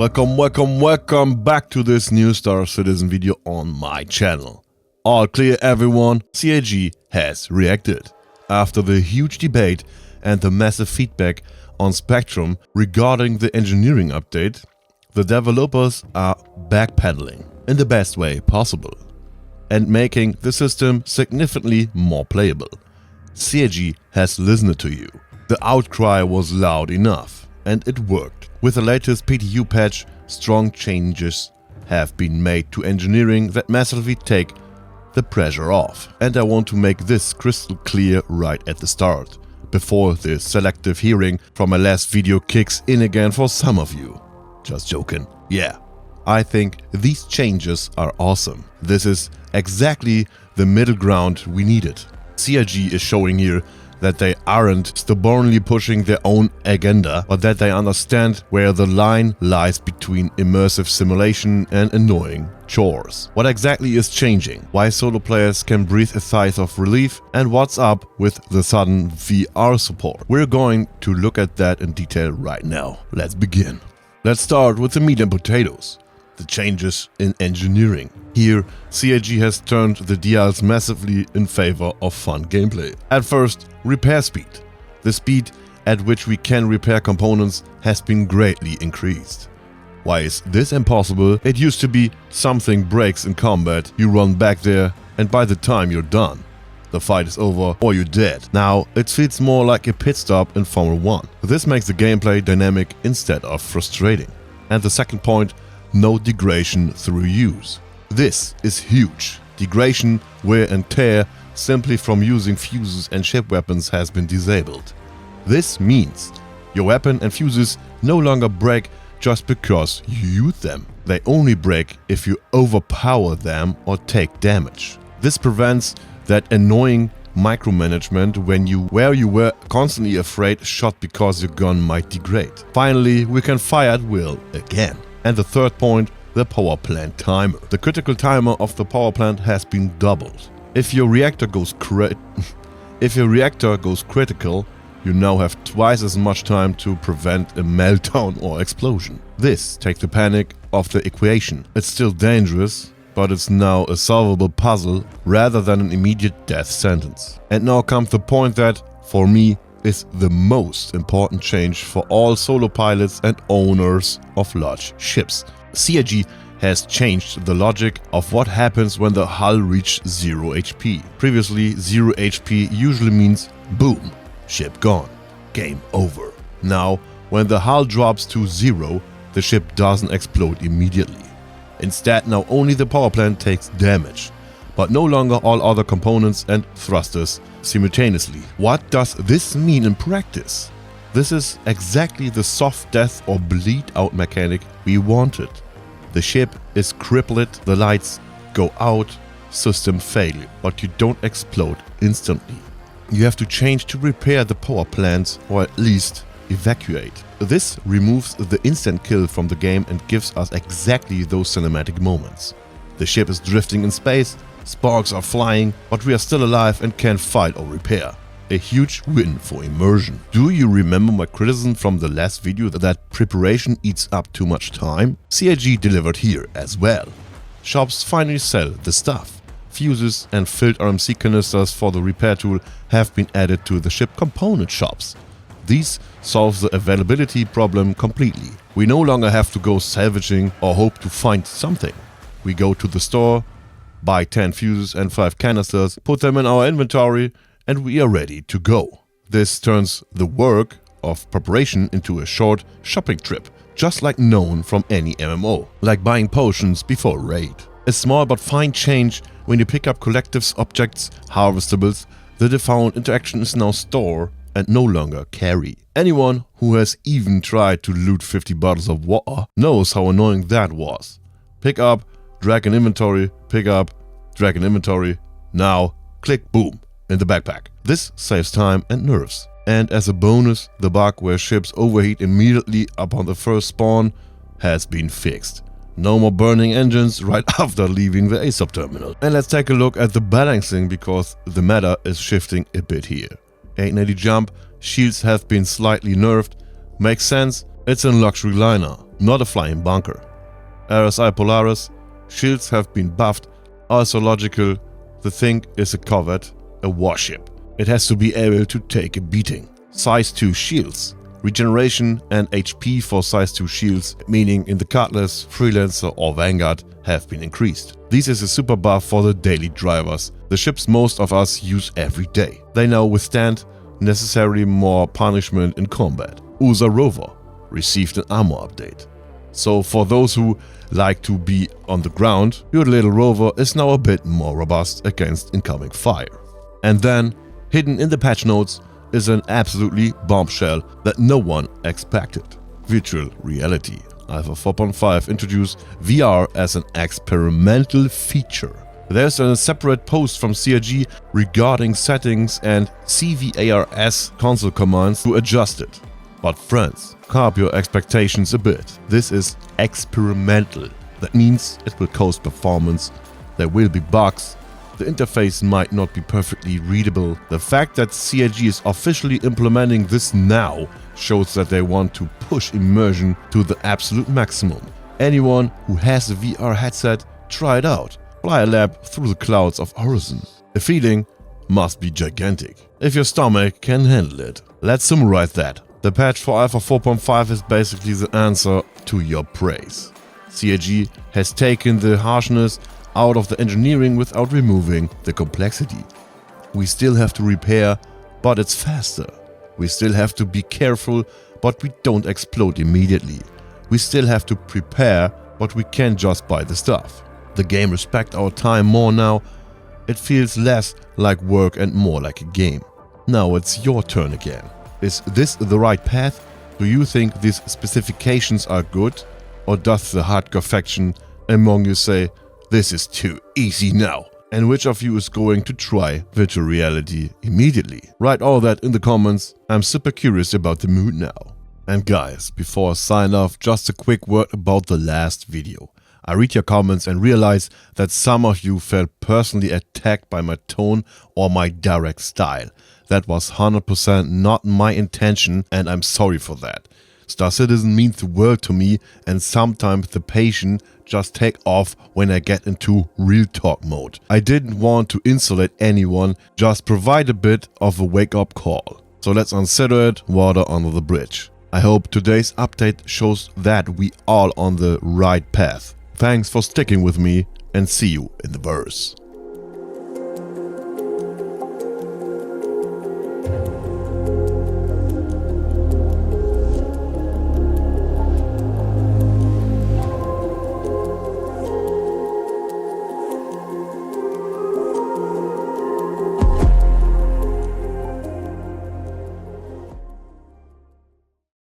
Welcome back to this new Star Citizen video on my channel. All clear everyone, CIG has reacted. After the huge debate and the massive feedback on Spectrum regarding the engineering update, the developers are backpedaling in the best way possible and making the system significantly more playable. CIG has listened to you. The outcry was loud enough and it worked. With the latest PTU patch, strong changes have been made to engineering that massively take the pressure off. And I want to make this crystal clear right at the start, before the selective hearing from my last video kicks in again for some of you. Just joking. Yeah, I think these changes are awesome. This is exactly the middle ground we needed. CIG is showing here that they aren't stubbornly pushing their own agenda, but that they understand where the line lies between immersive simulation and annoying chores. What exactly is changing? Why solo players can breathe a sigh of relief? And what's up with the sudden VR support? We're going to look at that in detail right now. Let's begin. Let's start with the meat and potatoes. The changes in engineering. Here, CIG has turned the dials massively in favor of fun gameplay. At first, repair speed. The speed at which we can repair components has been greatly increased. Why is this impossible? It used to be something breaks in combat, you run back there, and by the time you're done, the fight is over or you're dead. Now, it feels more like a pit stop in Formula 1. This makes the gameplay dynamic instead of frustrating. And the second point, no degradation through use. This is huge. Degradation, wear and tear simply from using fuses and ship weapons has been disabled. This means your weapon and fuses no longer break just because you use them. They only break if you overpower them or take damage. This prevents that annoying micromanagement where you were constantly afraid shot because your gun might degrade. Finally, we can fire at will again. And the third point, the power plant timer. The critical timer of the power plant has been doubled. If your reactor goes critical, you now have twice as much time to prevent a meltdown or explosion. This takes the panic off the equation. It's still dangerous, but it's now a solvable puzzle rather than an immediate death sentence. And now comes the point that, for me, is the most important change for all solo pilots and owners of large ships. CIG has changed the logic of what happens when the hull reaches 0 HP. Previously, 0 HP usually means boom, ship gone, game over. Now, when the hull drops to 0, the ship doesn't explode immediately. Instead, now only the power plant takes damage, but no longer all other components and thrusters simultaneously. What does this mean in practice? This is exactly the soft death or bleed out mechanic we wanted. The ship is crippled, the lights go out, system failure, but you don't explode instantly. You have to change to repair the power plants or at least evacuate. This removes the instant kill from the game and gives us exactly those cinematic moments. The ship is drifting in space, sparks are flying, but we are still alive and can fight or repair. A huge win for immersion. Do you remember my criticism from the last video that preparation eats up too much time? CIG delivered here as well. Shops finally sell the stuff. Fuses and filled RMC canisters for the repair tool have been added to the ship component shops. This solves the availability problem completely. We no longer have to go salvaging or hope to find something. We go to the store, buy 10 fuses and 5 canisters, put them in our inventory, and we are ready to go. This turns the work of preparation into a short shopping trip, just like known from any MMO, like buying potions before raid. A small but fine change when you pick up collectives, objects, harvestables. The default interaction is now store and no longer carry. Anyone who has even tried to loot 50 bottles of water knows how annoying that was. Pick up, drag an inventory, pick up, drag an inventory, now click, boom, in the backpack. This saves time and nerves. And as a bonus, the bug where ships overheat immediately upon the first spawn has been fixed. No more burning engines right after leaving the ASOP terminal. And let's take a look at the balancing because the meta is shifting a bit here. 890 jump, shields have been slightly nerfed, makes sense, It's a luxury liner, not a flying bunker. RSI Polaris, shields have been buffed, also logical, the thing is a corvette, a warship. It has to be able to take a beating. Size 2 shields. Regeneration and HP for size 2 shields, meaning in the Cutlass, Freelancer or Vanguard, have been increased. This is a super buff for the daily drivers, the ships most of us use every day. They now withstand necessarily more punishment in combat. USA Rover received an armor update. So for those who like to be on the ground, your little rover is now a bit more robust against incoming fire. And then, hidden in the patch notes, is an absolutely bombshell that no one expected. Virtual reality. Alpha 4.5 introduced VR as an experimental feature. There's a separate post from CIG regarding settings and CVARS console commands to adjust it. But friends, curb your expectations a bit. This is experimental. That means it will cost performance, there will be bugs, the interface might not be perfectly readable. The fact that CIG is officially implementing this now shows that they want to push immersion to the absolute maximum. Anyone who has a VR headset, try it out. Fly a lap through the clouds of Horizon. The feeling must be gigantic, if your stomach can handle it. Let's summarize that. The patch for Alpha 4.5 is basically the answer to your praise. CIG has taken the harshness out of the engineering without removing the complexity. We still have to repair, but it's faster. We still have to be careful, but we don't explode immediately. We still have to prepare, but we can't just buy the stuff. The game respects our time more now. It feels less like work and more like a game. Now it's your turn again. Is this the right path? Do you think these specifications are good? Or does the hardcore faction among you say, this is too easy now? And which of you is going to try virtual reality immediately? Write all that in the comments. I'm super curious about the mood now. And guys, before I sign off, just a quick word about the last video. I read your comments and realize that some of you felt personally attacked by my tone or my direct style. That was 100% not my intention, and I'm sorry for that. Star Citizen means the world to me, and sometimes the patience just take off when I get into real talk mode. I didn't want to insulate anyone, just provide a bit of a wake-up call. So let's consider it water under the bridge. I hope today's update shows that we all on the right path. Thanks for sticking with me, and see you in the verse.